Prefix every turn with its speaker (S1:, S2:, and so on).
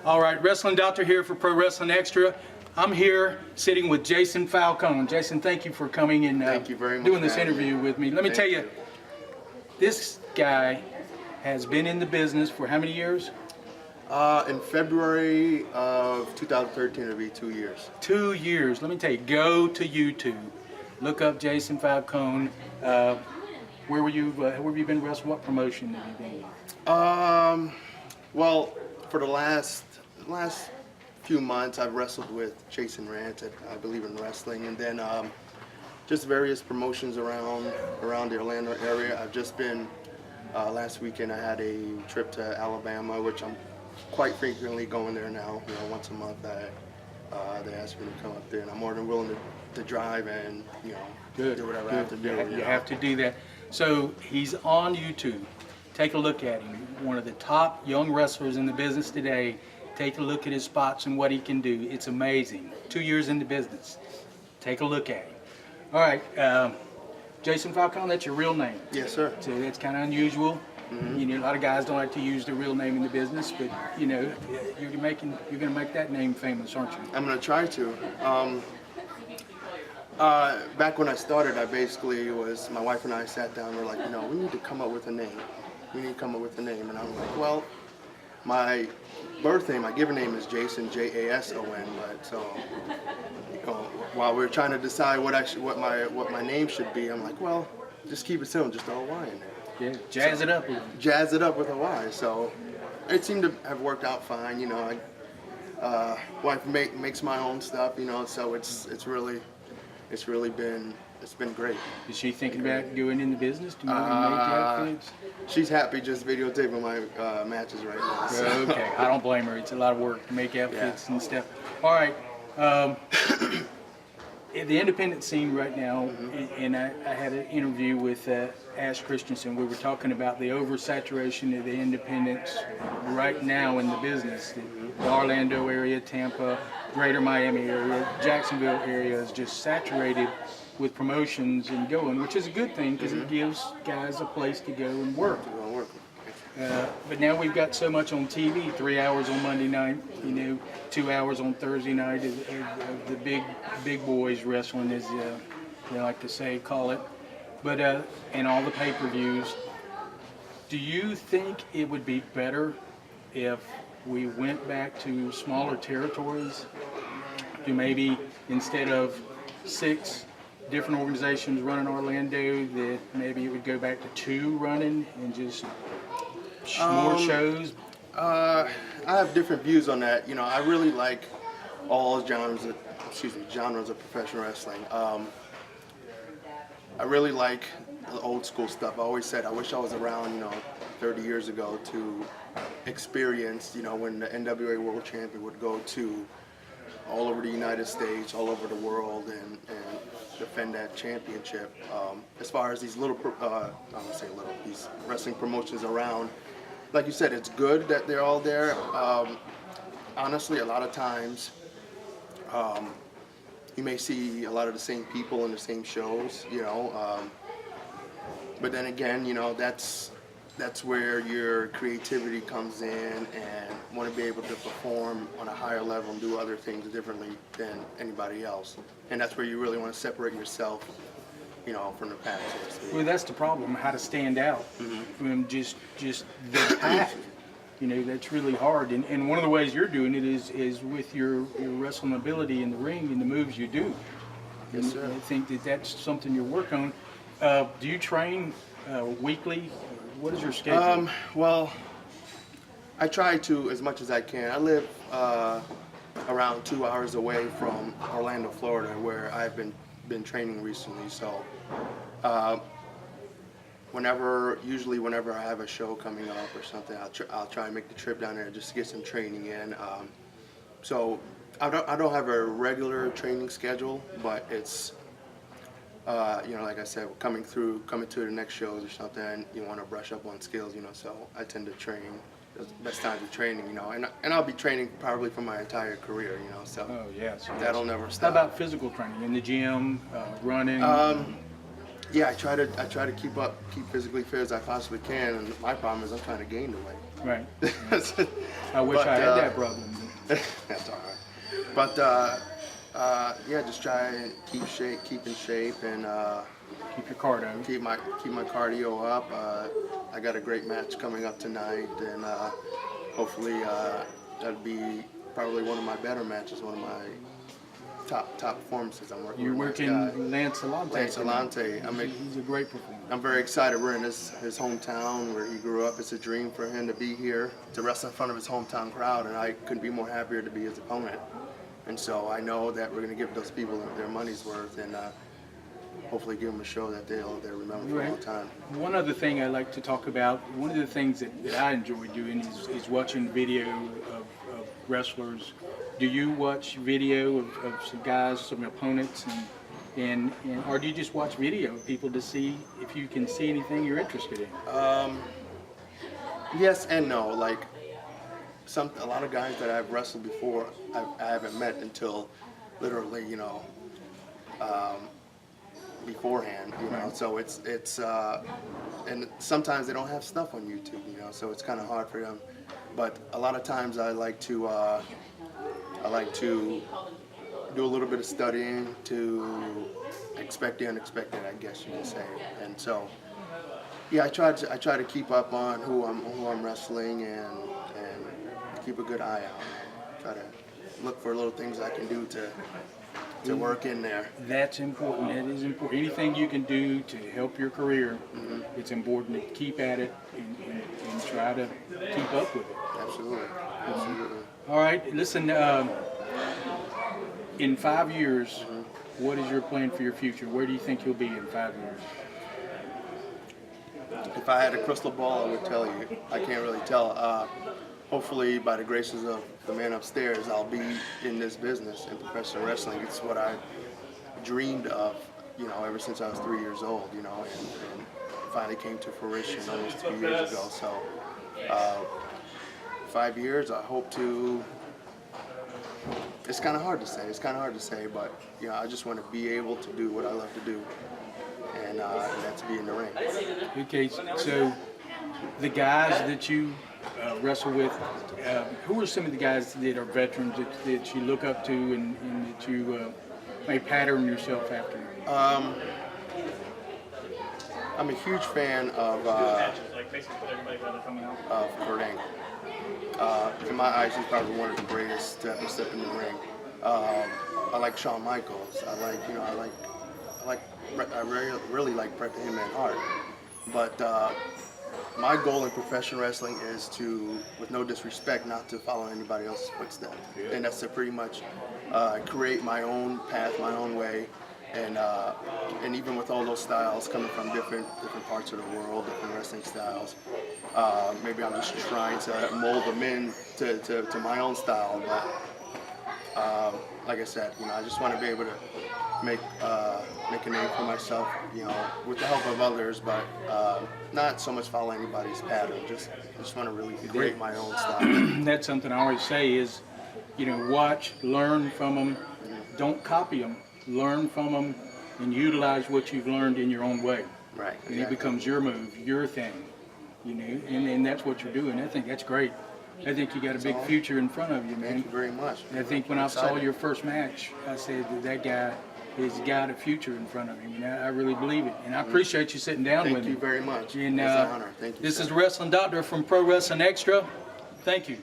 S1: All right, Wrestling Doctor here for Pro Wrestling Extra. I'm here sitting with Jayson Falcone. Jayson, thank you for coming and
S2: thank you very much
S1: doing this interview with me. Let me tell you,
S2: Thank
S1: this guy has been in the business for how many years?
S2: In February of 2013, it'll be 2 years.
S1: 2 years. Let me tell you, go to YouTube, look up Jayson Falcone. Where were you? Where have you been wrestling? What promotion have you been in?
S2: Well, for the last few months, I've wrestled with Jason Rant at I Believe in Wrestling, and then just various promotions around the Orlando area. I've just been last weekend. I had a trip to Alabama, which I'm quite frequently going there now. You know, once a month, they ask me to come up there, and I'm more than willing to drive and do whatever I have to do.
S1: You have to do that. So he's on YouTube. Take a look at him. One of the top young wrestlers in the business today. Take a look at his spots and what he can do. It's amazing. 2 years in the business. Take a look at him. All right, Jayson Falcone, that's your real name.
S2: Yes, sir.
S1: So that's kind of unusual.
S2: Mm-hmm.
S1: You know, a lot of guys don't like to use their real name in the business, but you know, you're going to make that name famous, aren't you?
S2: I'm going to try to. Back when I started, my wife and I sat down and we're like, we need to come up with a name. We need to come up with a name. And I'm like, well, my birth name, my given name is Jason, Jason, but so, while we're trying to decide what my name should be, I'm like, well, just keep it simple, just a Hawaiian name.
S1: Yeah, jazz it up.
S2: Jazz it up with Hawaii. So it seemed to have worked out fine. Wife makes my own stuff, so it's really been great.
S1: Is she thinking about going in the business to make outfits?
S2: She's happy just videotaping my matches right now. So.
S1: Okay, I don't blame her. It's a lot of work to make outfits and stuff. All right, the independent scene right now, and I had an interview with Ash Christensen. We were talking about the oversaturation of the independents right now in the business. The Orlando area, Tampa, Greater Miami area, Jacksonville area is just saturated with promotions and going, which is a good thing because it gives guys a place to go and work. But now we've got so much on TV, 3 hours on Monday night, 2 hours on Thursday night of the big boys wrestling, as they like to call it. But and all the pay-per-views. Do you think it would be better if we went back to smaller territories? Do maybe instead of 6 different organizations running Orlando, that maybe it would go back to 2 running and just more shows?
S2: I have different views on that. I really like all genres of professional wrestling. I really like the old school stuff. I always said I wish I was around, 30 years ago to experience, when the NWA World Champion would go to all over the United States, all over the world, and defend that championship. As far as these these wrestling promotions around, like you said, it's good that they're all there. Honestly, a lot of times, you may see a lot of the same people in the same shows, but then again, that's where your creativity comes in and want to be able to perform on a higher level and do other things differently than anybody else. And that's where you really want to separate yourself, from the pack.
S1: Well, that's the problem, how to stand out from just the pack. That's really hard. And one of the ways you're doing it is with your wrestling ability in the ring and the moves you do.
S2: Yes, sir.
S1: I think that's something you work on. Do you train weekly? What is your schedule?
S2: Well, I try to as much as I can. I live around 2 hours away from Orlando, Florida, where I've been training recently. So usually whenever I have a show coming up or something, I'll try and make the trip down there just to get some training in. So I don't have a regular training schedule, but it's like I said, coming to the next shows or something, you want to brush up on skills, so I tend to train. The best times of training, and I'll be training probably for my entire career, so
S1: oh, yeah, so
S2: that'll never stop.
S1: How about physical training in the gym, running?
S2: Yeah, I try to keep physically fit as I possibly can, and my problem is I'm trying to gain the weight.
S1: Right. I wish I had that problem.
S2: That's all right. But yeah, just try and keep in shape, and
S1: Keep your cardio.
S2: keep my cardio up. I got a great match coming up tonight, and hopefully that'll be probably one of my better matches, one of my top performances. I'm working
S1: You're
S2: with
S1: working
S2: this guy,
S1: Lance Alante.
S2: Lance.
S1: He's a great performer.
S2: I'm very excited. We're in his hometown where he grew up. It's a dream for him to be here, to wrestle in front of his hometown crowd, and I couldn't be more happier to be his opponent. And so I know that we're going to give those people their money's worth, and hopefully give them a show that they'll remember for a long time.
S1: One other thing I like to talk about, one of the things that I enjoy doing is watching video of wrestlers. Do you watch video of some guys, some opponents, and or do you just watch video of people to see if you can see anything you're interested in?
S2: Yes and no. Like a lot of guys that I've wrestled before, I haven't met until literally, beforehand.
S1: Right.
S2: So it's and sometimes they don't have stuff on YouTube. So it's kind of hard for them. But a lot of times I like to do a little bit of studying to expect the unexpected, I guess you can say. And so, yeah, I try to keep up on who I'm wrestling and keep a good eye out. Try to look for little things I can do to work in there.
S1: That's important. That is important. Anything you can do to help your career, it's important to keep at it and try to keep up with it.
S2: Absolutely.
S1: All right, listen, in 5 years, what is your plan for your future? Where do you think you'll be in 5 years?
S2: If I had a crystal ball, I would tell you. I can't really tell. Hopefully, by the graces of the man upstairs, I'll be in this business, in professional wrestling. It's what I dreamed of, ever since I was 3 years old, and finally came to fruition almost 2 years ago. So, 5 years, I hope to. It's kind of hard to say. But I just want to be able to do what I love to do, and that's be in the ring.
S1: Okay, so the guys that you wrestle with, who are some of the guys that are veterans that you look up to and that you may pattern yourself after?
S2: I'm a huge fan of Kurt Angle. In my eyes, he's probably one of the greatest to ever step in the ring. I like Shawn Michaels. I really like Bret the Hitman Hart. But my goal in professional wrestling is to, with no disrespect, not to follow anybody else's footsteps. And that's to pretty much create my own path, my own way. And even with all those styles coming from different parts of the world, different wrestling styles, maybe I'm just trying to mold them in to my own style. But like I said, I just want to be able to make a name for myself, with the help of others, but not so much follow anybody's pattern. I just want to really create my own style.
S1: That's something I always say is, watch, learn from them, don't copy them. Learn from them and utilize what you've learned in your own way.
S2: Right.
S1: And it becomes your move, your thing, and that's what you're doing. I think that's great. I think you got a big future in front of you, man.
S2: Thank you very much.
S1: I think when I saw your first match, I said that guy has got a future in front of him, and I really believe it. And I appreciate you sitting down with me.
S2: Thank you very much.
S1: And
S2: it's an honor. Thank you.
S1: This
S2: sir.
S1: is Wrestling Doctor from Pro Wrestling Extra. Thank you.